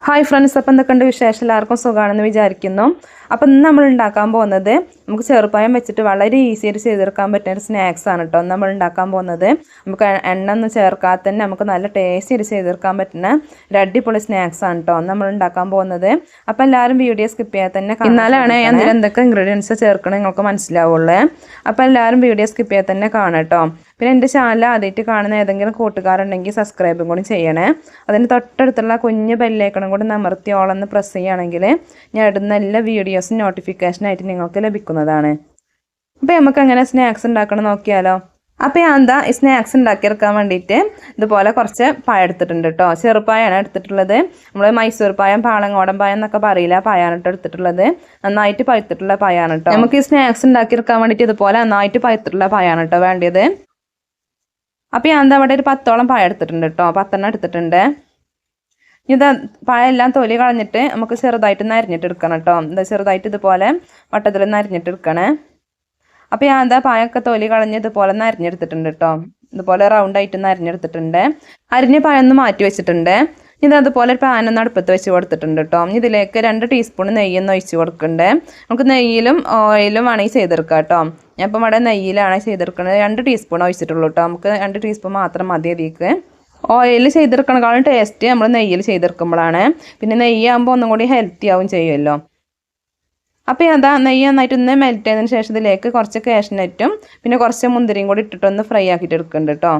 Hi friends, അപ്പം എന്തൊക്കെയുണ്ട് വിശേഷം? എല്ലാവർക്കും സുഖമാണെന്ന് വിചാരിക്കുന്നു. അപ്പം ഇന്ന് നമ്മൾ ഉണ്ടാക്കാൻ പോകുന്നത് നമുക്ക് ചെറുപഴം വെച്ചിട്ട് വളരെ ഈസിയായിട്ട് ചെയ്തെടുക്കാൻ പറ്റുന്ന ഒരു സ്നാക്സ് ആണ് കേട്ടോ. നമ്മൾ ഉണ്ടാക്കാൻ പോകുന്നത് നമുക്ക് എണ്ണ ഒന്നും ചേർക്കാതെ തന്നെ നമുക്ക് നല്ല ടേസ്റ്റിയായിട്ട് ചെയ്തെടുക്കാൻ പറ്റുന്ന ഒരു അടിപൊളി സ്നാക്സ് ആണ് കേട്ടോ നമ്മൾ ഉണ്ടാക്കാൻ പോകുന്നത്. അപ്പം എല്ലാവരും വീഡിയോ സ്കിപ്പ് ചെയ്യാതെ തന്നെ എന്നാലാണ് അതിൽ എന്തൊക്കെ ഇൻഗ്രീഡിയൻസ് ചേർക്കണം നിങ്ങൾക്ക് മനസ്സിലാവുള്ളൂ. അപ്പം എല്ലാവരും വീഡിയോ സ്കിപ്പ് ചെയ്യാതെ തന്നെ കാണാം കേട്ടോ. പിന്നെ എൻ്റെ ചാനൽ ആദ്യമായിട്ട് കാണുന്ന ഏതെങ്കിലും കൂട്ടുകാരുണ്ടെങ്കിൽ സബ്സ്ക്രൈബും കൂടി ചെയ്യണേ. അതിന് തൊട്ടടുത്തുള്ള കുഞ്ഞ് ബെല്ലൈക്കണും കൂടി അമർത്തി ഓളൊന്ന് പ്രസ് ചെയ്യുകയാണെങ്കിൽ ഞാൻ ഇടുന്ന എല്ലാ വീഡിയോസും നോട്ടിഫിക്കേഷനായിട്ട് നിങ്ങൾക്ക് ലഭിക്കുന്നതാണ്. അപ്പോൾ നമുക്ക് എങ്ങനെ സ്നാക്സ് ഉണ്ടാക്കണം നോക്കിയാലോ. അപ്പോൾ ഞാൻ എന്താ ഈ സ്നാക്സ് ഉണ്ടാക്കിയെടുക്കാൻ വേണ്ടിയിട്ട് ഇതുപോലെ കുറച്ച് പഴം എടുത്തിട്ടുണ്ട് കേട്ടോ. ചെറുപ്പായാണ് എടുത്തിട്ടുള്ളത്. നമ്മൾ മൈസൂർ പായം, പാളങ്ങോടൻ പായം എന്നൊക്കെ പറയില്ല, പായാണ് കേട്ടോ എടുത്തിട്ടുള്ളത്. നന്നായിട്ട് പഴുത്തിട്ടുള്ള പായാണ് കേട്ടോ. നമുക്ക് ഈ സ്നാക്സ് ഉണ്ടാക്കിയെടുക്കാൻ വേണ്ടിയിട്ട് ഇതുപോലെ നന്നായിട്ട് പഴുത്തിട്ടുള്ള പായാണ് കേട്ടോ വേണ്ടത്. അപ്പോൾ ഞാൻ എന്താ ഇവിടെ ഒരു 10ഓളം പഴം എടുത്തിട്ടുണ്ട് കേട്ടോ. 10എണ്ണം എടുത്തിട്ടുണ്ട്. ഇത് പഴം എല്ലാം തൊലി കളഞ്ഞിട്ട് നമുക്ക് ചെറുതായിട്ട് അരിഞ്ഞിട്ട് എടുക്കണം കേട്ടോ. എന്താ ചെറുതായിട്ട് ഇതുപോലെ വട്ടത്തിൽ അരിഞ്ഞിട്ട് എടുക്കണേ. അപ്പോൾ ഞാൻ എന്താ പഴമൊക്കെ തൊലി കളഞ്ഞ് ഇതുപോലെ അരിഞ്ഞെടുത്തിട്ടുണ്ട് കേട്ടോ. ഇതുപോലെ റൗണ്ടായിട്ട് അരിഞ്ഞെടുത്തിട്ടുണ്ട്. അരിഞ്ഞ പഴം ഒന്ന് മാറ്റി വെച്ചിട്ടുണ്ട്. ഇത് അതുപോലെ ഒരു പാനൊന്ന് അടുപ്പത്ത് വെച്ച് കൊടുത്തിട്ടുണ്ട് കേട്ടോ. ഇതിലേക്ക് 2 ടീസ്പൂൺ നെയ്യൊന്ന് ഒഴിച്ച് കൊടുക്കണ്ടേ. നമുക്ക് നെയ്യിലും ഓയിലും വേണമെങ്കിൽ ചെയ്തെടുക്കാം കേട്ടോ. ഞാൻ ഇപ്പം ഇവിടെ നെയ്യിലാണ് ചെയ്തെടുക്കുന്നത്. 2 ടീസ്പൂൺ ഒഴിച്ചിട്ടുള്ളൂ കേട്ടോ. നമുക്ക് 2 ടീസ്പൂൺ മാത്രം മതി. അതിലേക്ക് ഓയിൽ ചെയ്തെടുക്കണേക്കാളും ടേസ്റ്റ് നമ്മൾ നെയ്യിൽ ചെയ്തെടുക്കുമ്പോഴാണ്. പിന്നെ നെയ്യാകുമ്പോൾ ഒന്നും കൂടി ഹെൽത്തി ആവും ചെയ്യുമല്ലോ. അപ്പോൾ അതാ നെയ്യ് നന്നായിട്ട് ഒന്ന് മെൽറ്റ് ചെയ്തതിന് ശേഷം ഇതിലേക്ക് കുറച്ച് കാഷ്നട്ടും പിന്നെ കുറച്ച് മുന്തിരിയും കൂടി ഇട്ടിട്ടൊന്ന് ഫ്രൈ ആക്കിയിട്ട് എടുക്കുന്നുണ്ട് കേട്ടോ.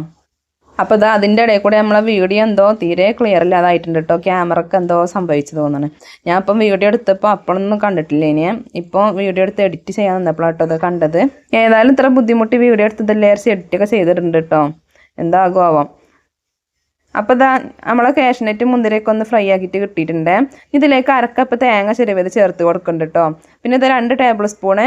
അപ്പോൾ ഇതാ അതിൻ്റെ ഇടയിൽ കൂടെ നമ്മളെ വീഡിയോ എന്തോ തീരെ ക്ലിയർ ഇല്ലാതായിട്ടുണ്ട് കേട്ടോ. ക്യാമറക്ക് എന്തോ സംഭവിച്ചു തോന്നുന്നു. ഞാൻ ഇപ്പം വീഡിയോ എടുത്തപ്പോൾ അപ്പോഴൊന്നും കണ്ടിട്ടില്ല. ഇനി ഇപ്പോൾ വീഡിയോ എടുത്ത് എഡിറ്റ് ചെയ്യാൻ നിന്നപ്പോഴാട്ടോ അത് കണ്ടത്. ഏതായാലും ഇത്ര ബുദ്ധിമുട്ടി വീഡിയോ എടുത്തതല്ലേ എഡിറ്റൊക്കെ ചെയ്തിട്ടുണ്ട് കേട്ടോ. എന്താകും ആവാം. അപ്പോൾ ഇതാ നമ്മളെ കാഷ്നട്ട് മുന്തിരിയൊക്കെ ഒന്ന് ഫ്രൈ ആക്കിയിട്ട് കിട്ടിയിട്ടുണ്ട്. ഇതിലേക്ക് 1/2 കപ്പ് തേങ്ങ ചിരവിയത് ചേർത്ത് കൊടുക്കുന്നുണ്ട് കേട്ടോ. പിന്നെ ഇത് 2 ടേബിൾ സ്പൂണ്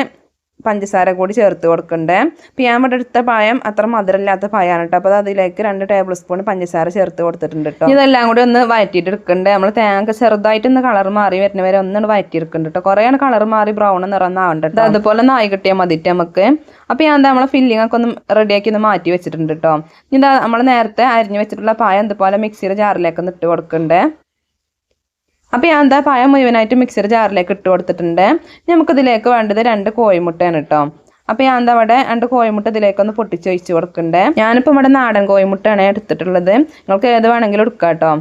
പഞ്ചസാര കൂടി ചേർത്ത് കൊടുക്കണ്ടേ. അപ്പോൾ ഞാൻ ഇവിടെ എടുത്ത പഴം അത്ര മധുരമില്ലാത്ത പഴമാണ് കേട്ടോ. അപ്പോൾ അതിലേക്ക് 2 ടേബിൾ സ്പൂൺ പഞ്ചസാര ചേർത്ത് കൊടുത്തിട്ടുണ്ട് കേട്ടോ. ഇതെല്ലാം കൂടി ഒന്ന് വഴറ്റിയിട്ട് എടുക്കണ്ടേ. നമ്മൾ തേങ്ങ ചെറുതായിട്ടൊന്ന് കളർ മാറി വരുന്ന വരെ ഒന്നും വഴറ്റിയെടുക്കുന്നുണ്ട് കേട്ടോ. കുറേയാണ് കളർ മാറി ബ്രൗൺ നിറന്നാവണ്ട കേട്ടോ. അതുപോലെ ഒന്ന് ആയി കിട്ടിയാൽ മതിയിട്ട് നമുക്ക്. അപ്പോൾ ഞാൻ എന്താ നമ്മളെ ഫില്ലിംഗ് ഒക്കെ ഒന്ന് റെഡിയാക്കി ഒന്ന് മാറ്റി വെച്ചിട്ടുണ്ട് കേട്ടോ. ഇതാ നമ്മൾ നേരത്തെ അരിഞ്ഞു വെച്ചിട്ടുള്ള പഴം ഇതുപോലെ മിക്സിയുടെ ജാറിലേക്ക് ഒന്ന് ഇട്ട് കൊടുക്കണ്ടേ. അപ്പോൾ ഞാൻ എന്താ പഴം മുഴുവനായിട്ട് മിക്സിയുടെ ജാറിലേക്ക് ഇട്ട് കൊടുത്തിട്ടുണ്ട്. നമുക്കിതിലേക്ക് വേണ്ടത് 2 കോഴിമുട്ടയാണ് കേട്ടോ. അപ്പോൾ ഞാൻ എന്താ ഇവിടെ 2 കോഴിമുട്ട ഇതിലേക്കൊന്ന് പൊട്ടിച്ച് ഒഴിച്ച് കൊടുക്കണ്ടേ. ഞാനിപ്പോൾ ഇവിടെ നാടൻ കോഴിമുട്ടയാണ് എടുത്തിട്ടുള്ളത്. നിങ്ങൾക്ക് ഏത് വേണമെങ്കിലും എടുക്കാം കേട്ടോ.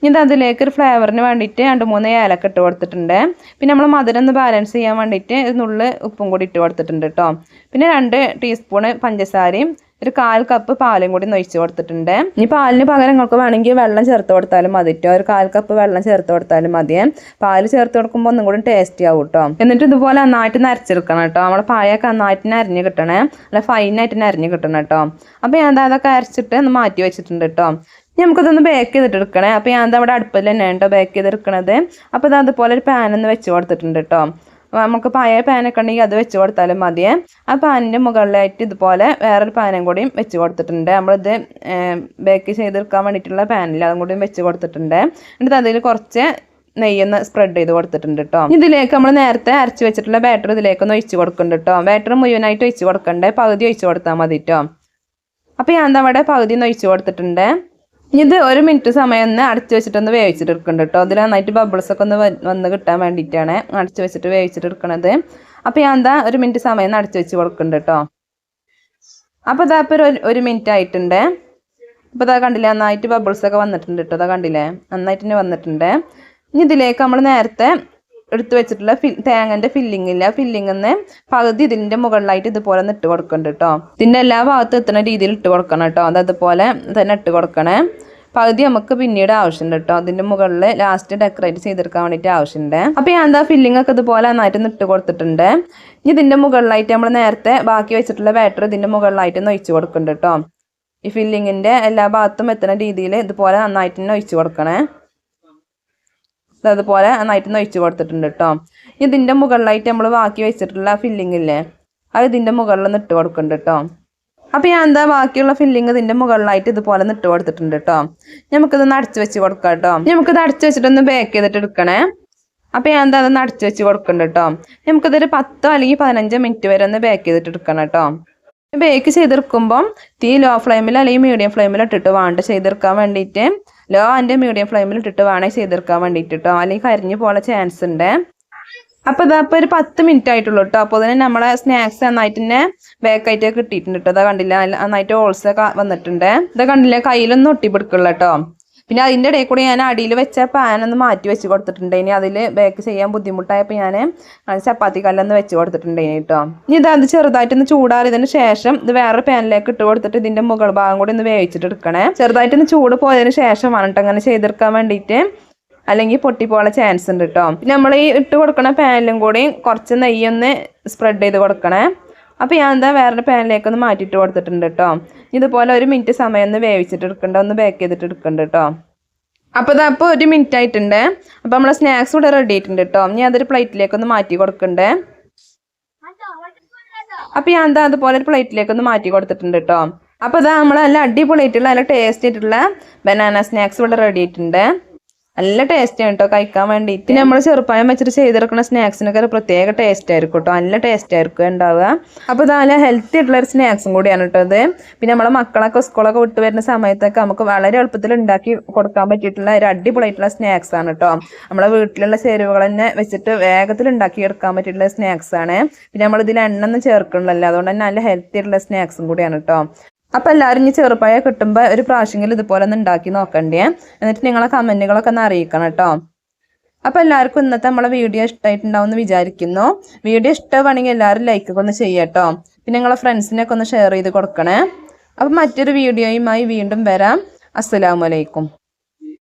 ഇനി അതിലേക്ക് ഒരു ഫ്ലേവറിന് വേണ്ടിയിട്ട് 2-3 ഏലക്ക ഇട്ട് കൊടുത്തിട്ടുണ്ട്. പിന്നെ നമ്മൾ മധുരം ഒന്ന് ബാലൻസ് ചെയ്യാൻ വേണ്ടിയിട്ട് ഒരു നുള്ള് ഉപ്പും കൂടി ഇട്ട് കൊടുത്തിട്ടുണ്ട് കേട്ടോ. പിന്നെ 2 ടീസ്പൂണ് പഞ്ചസാരയും ഒരു 1/4 കപ്പ് പാലും കൂടി ഒഴിച്ച് കൊടുത്തിട്ടുണ്ട്. ഇനി പാലിന് പകരം നിങ്ങൾക്ക് വേണമെങ്കിൽ വെള്ളം ചേർത്ത് കൊടുത്താലും മതി കേട്ടോ. ഒരു 1/4 കപ്പ് വെള്ളം ചേർത്ത് കൊടുത്താലും മതിയേ. പാല് ചേർത്ത് കൊടുക്കുമ്പോൾ ഒന്നും കൂടി ടേസ്റ്റി ആവും കേട്ടോ. എന്നിട്ട് ഇതുപോലെ നന്നായിട്ട് നരച്ചെടുക്കണം കേട്ടോ. നമ്മളെ പായൊക്കെ നന്നായിട്ട് അരിഞ്ഞ് കിട്ടണേ. അല്ല ഫൈനായിട്ട് അരിഞ്ഞ് കിട്ടണം കേട്ടോ. അപ്പോൾ ഞാൻ അതൊക്കെ അരച്ചിട്ട് ഒന്ന് മാറ്റി വെച്ചിട്ടുണ്ട് കേട്ടോ. നമുക്കിതൊന്ന് ബേക്ക് ചെയ്തിട്ട് എടുക്കണേ. അപ്പോൾ ഞാൻ അവിടെ അടുപ്പിൽ തന്നെയാണ് കേട്ടോ ബേക്ക് ചെയ്തെടുക്കണത്. അപ്പോൾ ഇത് അതുപോലെ ഒരു പാനൊന്ന് വെച്ച് കൊടുത്തിട്ടുണ്ട് കേട്ടോ. നമുക്ക് പഴയ പാനൊക്കെ ഉണ്ടെങ്കിൽ അത് വെച്ച് കൊടുത്താലും മതിയേ. ആ പാനിൻ്റെ മുകളിലായിട്ട് ഇതുപോലെ വേറൊരു പാനും കൂടിയും വെച്ച് കൊടുത്തിട്ടുണ്ട്. നമ്മളിത് ബേക്ക് ചെയ്തെടുക്കാൻ വേണ്ടിയിട്ടുള്ള പാനിൽ അതും കൂടിയും വെച്ച് കൊടുത്തിട്ടുണ്ട്. എന്നിട്ട് അതിൽ കുറച്ച് നെയ്യൊന്ന് സ്പ്രെഡ് ചെയ്ത് കൊടുത്തിട്ടുണ്ട് കേട്ടോ. ഇതിലേക്ക് നമ്മൾ നേരത്തെ അരച്ച് വെച്ചിട്ടുള്ള ബാറ്റർ ഇതിലേക്കൊന്ന് ഒഴിച്ച് കൊടുക്കുന്നുണ്ട് കേട്ടോ. ബാറ്റർ മുഴുവനായിട്ട് ഒഴിച്ച് കൊടുക്കണ്ടേ, പകുതി ഒഴിച്ച് കൊടുത്താൽ മതി കേട്ടോ. അപ്പോൾ ഞാൻ എന്താ അവിടെ പകുതി ഒന്ന് ഒഴിച്ച് കൊടുത്തിട്ടുണ്ട്. ഇത് 1 മിനിറ്റ് സമയം ഒന്ന് അടച്ച് വെച്ചിട്ടൊന്ന് വേവിച്ചിട്ട് എടുക്കുന്നുണ്ട് കേട്ടോ. അതിൽ നന്നായിട്ട് ബബിൾസൊക്കെ ഒന്ന് വന്ന് കിട്ടാൻ വേണ്ടിയിട്ടാണ് അടച്ച് വെച്ചിട്ട് വേവിച്ചിട്ട് എടുക്കണത്. അപ്പോൾ ഞാൻ എന്താ 1 മിനിറ്റ് സമയം അടച്ച് വെച്ച് കൊടുക്കുന്നുണ്ട് കേട്ടോ. അപ്പോൾ ഇതാ ഇപ്പോൾ 1 മിനിറ്റ് ആയിട്ടുണ്ട്. അപ്പോൾ ഇതാ കണ്ടില്ലേ നന്നായിട്ട് ബബിൾസൊക്കെ വന്നിട്ടുണ്ട് കേട്ടോ. അതാ കണ്ടില്ലേ നന്നായിട്ട് തന്നെ വന്നിട്ടുണ്ട്. ഇനി ഇതിലേക്ക് നമ്മൾ നേരത്തെ എടുത്ത് വെച്ചിട്ടുള്ള തേങ്ങൻ്റെ ഫില്ലിംഗ് ഇല്ല, ഫില്ലിങ്ങിന്ന് പകുതി ഇതിൻ്റെ മുകളിലായിട്ട് ഇതുപോലെ ഒന്ന് ഇട്ട് കൊടുക്കുന്നുണ്ട് കേട്ടോ. ഇതിൻ്റെ എല്ലാ ഭാഗത്തും എത്തുന്ന രീതിയിൽ ഇട്ട് കൊടുക്കണം കേട്ടോ. അതുപോലെ തന്നെ ഇട്ട് കൊടുക്കണേ. പകുതി നമുക്ക് പിന്നീട് ആവശ്യമുണ്ട് കേട്ടോ. അതിൻ്റെ മുകളിൽ ലാസ്റ്റ് ഡെക്കറേറ്റ് ചെയ്തെടുക്കാൻ വേണ്ടിയിട്ട് ആവശ്യമുണ്ട്. അപ്പോൾ ഞാൻ എന്താ ഫില്ലിംഗ് ഒക്കെ ഇതുപോലെ നന്നായിട്ട് ഇട്ട് കൊടുത്തിട്ടുണ്ട്. ഇനി ഇതിൻ്റെ മുകളിലായിട്ട് നമ്മൾ നേരത്തെ ബാക്കി വെച്ചിട്ടുള്ള ബാറ്റർ ഇതിൻ്റെ മുകളിലായിട്ട് ഒന്ന് ഒഴിച്ച് കൊടുക്കുന്നുണ്ട് കേട്ടോ. ഈ ഫില്ലിങ്ങിൻ്റെ എല്ലാ ഭാഗത്തും എത്തുന്ന രീതിയിൽ ഇതുപോലെ നന്നായിട്ട് തന്നെ ഒഴിച്ച് കൊടുക്കണേ. അതുപോലെ നന്നായിട്ട് ഒഴിച്ച് കൊടുത്തിട്ടുണ്ട് കേട്ടോ. ഇതിൻ്റെ മുകളിലായിട്ട് നമ്മൾ ബാക്കി വെച്ചിട്ടുള്ള ഫില്ലിംഗ് ഇല്ലേ, അത് ഇതിൻ്റെ മുകളിലൊന്ന് ഇട്ട് കൊടുക്കുന്നുണ്ട് കേട്ടോ. അപ്പോൾ ഞാൻ എന്താ ബാക്കിയുള്ള ഫില്ലിംഗ് ഇതിൻ്റെ മുകളിലായിട്ട് ഇതുപോലെ ഇട്ട് കൊടുത്തിട്ടുണ്ട് കേട്ടോ. നമുക്കിതൊന്ന് അടച്ച് വെച്ച് കൊടുക്കാം കേട്ടോ. നമുക്കിത് അടച്ച് വെച്ചിട്ടൊന്ന് ബേക്ക് ചെയ്തിട്ട് എടുക്കണേ. അപ്പോൾ ഞാൻ എന്താ അതൊന്ന് അടച്ച് വെച്ച് കൊടുക്കുന്നുണ്ട് കേട്ടോ. നമുക്കിതൊരു 10 അല്ലെങ്കിൽ 15 മിനിറ്റ് വരെ ഒന്ന് ബേക്ക് ചെയ്തിട്ട് എടുക്കണം കേട്ടോ. ബേക്ക് ചെയ്തെടുക്കുമ്പം തീ ലോ ഫ്ലെയിമിൽ അല്ലെങ്കിൽ മീഡിയം ഫ്ലെയിമിൽ ഇട്ടിട്ട് വേണ്ട ചെയ്തെടുക്കാൻ വേണ്ടിയിട്ട്. ലോ ആൻഡ് മീഡിയം ഫ്ലെയിമിൽ ഇട്ടിട്ട് വേണേൽ ചെയ്തെടുക്കാൻ വേണ്ടിയിട്ട് കേട്ടോ, അല്ലെങ്കിൽ കരിഞ്ഞ് പോലെ ചാൻസ് ഉണ്ട്. അപ്പോൾ ഇതപ്പോൾ ഒരു 10 മിനിറ്റ് ആയിട്ടുള്ളൂ കേട്ടോ. അപ്പോൾ തന്നെ നമ്മളെ സ്നാക്സ് നന്നായിട്ട് തന്നെ ബേക്കായിട്ട് കിട്ടിയിട്ടുണ്ട് കേട്ടോ. ഇതാ കണ്ടില്ല, നന്നായിട്ട് ഹോൾസൊക്കെ വന്നിട്ടുണ്ട്. ഇതാ കണ്ടില്ല, കയ്യിലൊന്നും ഒട്ടിപ്പിടിക്കുള്ളൂ കേട്ടോ. പിന്നെ അതിൻ്റെ ഇടയിൽ കൂടി ഞാൻ അടിയിൽ വെച്ച പാനൊന്ന് മാറ്റി വെച്ച് കൊടുത്തിട്ടുണ്ട്. ഇനി അതിൽ ബേക്ക് ചെയ്യാൻ ബുദ്ധിമുട്ടായപ്പോൾ ഞാൻ ചപ്പാത്തി കല്ലൊന്ന് വെച്ച് കൊടുത്തിട്ടുണ്ട് കേട്ടോ. ഇനി ഇത് ചെറുതായിട്ടൊന്ന് ചൂടാറിയതിന് ശേഷം ഇത് വേറെ പാനിലേക്ക് ഇട്ട് കൊടുത്തിട്ട് ഇതിൻ്റെ മുകൾ ഭാഗം കൂടി ഒന്ന് വേവിച്ചിട്ട് എടുക്കണേ. ചെറുതായിട്ടൊന്ന് ചൂട് പോയതിന് ശേഷമാണ് കേട്ടോ അങ്ങനെ ചെയ്തെടുക്കാൻ വേണ്ടിയിട്ട്, അല്ലെങ്കിൽ പൊട്ടിപ്പോളെ ചാൻസ് ഉണ്ട് കേട്ടോ. പിന്നെ നമ്മൾ ഈ ഇട്ട് കൊടുക്കണ പാനിലും കൂടി കുറച്ച് നെയ്യൊന്ന് സ്പ്രെഡ് ചെയ്ത് കൊടുക്കണേ. അപ്പോൾ ഞാൻ എന്താ വേറെ പാനിലേക്കൊന്ന് മാറ്റിയിട്ട് കൊടുത്തിട്ടുണ്ട് കേട്ടോ. ഇതുപോലെ 1 മിനിറ്റ് സമയം ഒന്ന് വേവിച്ചിട്ട് എടുക്കണ്ട, ഒന്ന് ബേക്ക് ചെയ്തിട്ട് എടുക്കണ്ട കേട്ടോ. അപ്പോൾ ഇതപ്പോൾ 1 മിനിറ്റ് ആയിട്ടുണ്ട്. അപ്പോൾ നമ്മളെ സ്നാക്സ് ഇവിടെ റെഡി ആയിട്ടുണ്ട് കേട്ടോ. ഞാൻ അതൊരു പ്ലേറ്റിലേക്കൊന്ന് മാറ്റി കൊടുക്കണ്ടേ. അപ്പോൾ ഞാൻ എന്താ അതുപോലെ ഒരു പ്ലേറ്റിലേക്കൊന്ന് മാറ്റി കൊടുത്തിട്ടുണ്ട് കേട്ടോ. അപ്പോൾ ഇതാ നമ്മൾ നല്ല അടിപൊളിയായിട്ടുള്ള നല്ല ടേസ്റ്റ് ആയിട്ടുള്ള ബനാന സ്നാക്സ് ഇവിടെ റെഡി ആയിട്ടുണ്ട്. നല്ല ടേസ്റ്റ് ആണ് കേട്ടോ കഴിക്കാൻ വേണ്ടിയിട്ട്. പിന്നെ നമ്മൾ ചെറുപ്പായം വെച്ചിട്ട് ചെയ്തെടുക്കുന്ന സ്നാക്സിനൊക്കെ ഒരു പ്രത്യേക ടേസ്റ്റ് ആയിരിക്കും കേട്ടോ, നല്ല ടേസ്റ്റ് ആയിരിക്കും ഉണ്ടാവുക. അപ്പോൾ ഇത് നല്ല ഹെൽത്തി ആയിട്ടുള്ള ഒരു സ്നാക്സും കൂടിയാണ് കേട്ടോ ഇത്. പിന്നെ നമ്മളെ മക്കളൊക്കെ സ്കൂളൊക്കെ വിട്ട് വരുന്ന സമയത്തൊക്കെ നമുക്ക് വളരെ എളുപ്പത്തിൽ ഉണ്ടാക്കി കൊടുക്കാൻ പറ്റിയിട്ടുള്ള ഒരു അടിപൊളിയായിട്ടുള്ള സ്നാക്സ് ആണ് കേട്ടോ. നമ്മളെ വീട്ടിലുള്ള ചേരുവകൾ തന്നെ വെച്ചിട്ട് വേഗത്തിൽ ഉണ്ടാക്കി എടുക്കാൻ പറ്റിയിട്ടുള്ള സ്നാക്സ് ആണ്. പിന്നെ നമ്മളിതിൽ എണ്ണ ഒന്നും ചേർക്കണമല്ലോ, അതുകൊണ്ട് തന്നെ നല്ല ഹെൽത്തി ആയിട്ടുള്ള സ്നാക്സും കൂടിയാണ് കേട്ടോ. അപ്പോൾ എല്ലാവരും ഇനി ചെറുപ്പായ കിട്ടുമ്പോൾ ഒരു പ്രാവശ്യമെങ്കിലും ഇതുപോലെ ഒന്ന് ഉണ്ടാക്കി നോക്കണ്ടേ. എന്നിട്ട് നിങ്ങളെ കമൻറ്റുകളൊക്കെ ഒന്ന് അറിയിക്കണം കേട്ടോ. അപ്പോൾ എല്ലാവർക്കും ഇന്നത്തെ നമ്മളെ വീഡിയോ ഇഷ്ടമായിട്ടുണ്ടാവും എന്ന് വിചാരിക്കുന്നു. വീഡിയോ ഇഷ്ടമാണെങ്കിൽ എല്ലാവരും ലൈക്കൊക്കെ ഒന്ന് ചെയ്യാട്ടോ. പിന്നെ നിങ്ങളെ ഫ്രണ്ട്സിനൊക്കെ ഒന്ന് ഷെയർ ചെയ്ത് കൊടുക്കണേ. അപ്പോൾ മറ്റൊരു വീഡിയോയുമായി വീണ്ടും വരാം. അസ്സലാമു അലൈക്കും.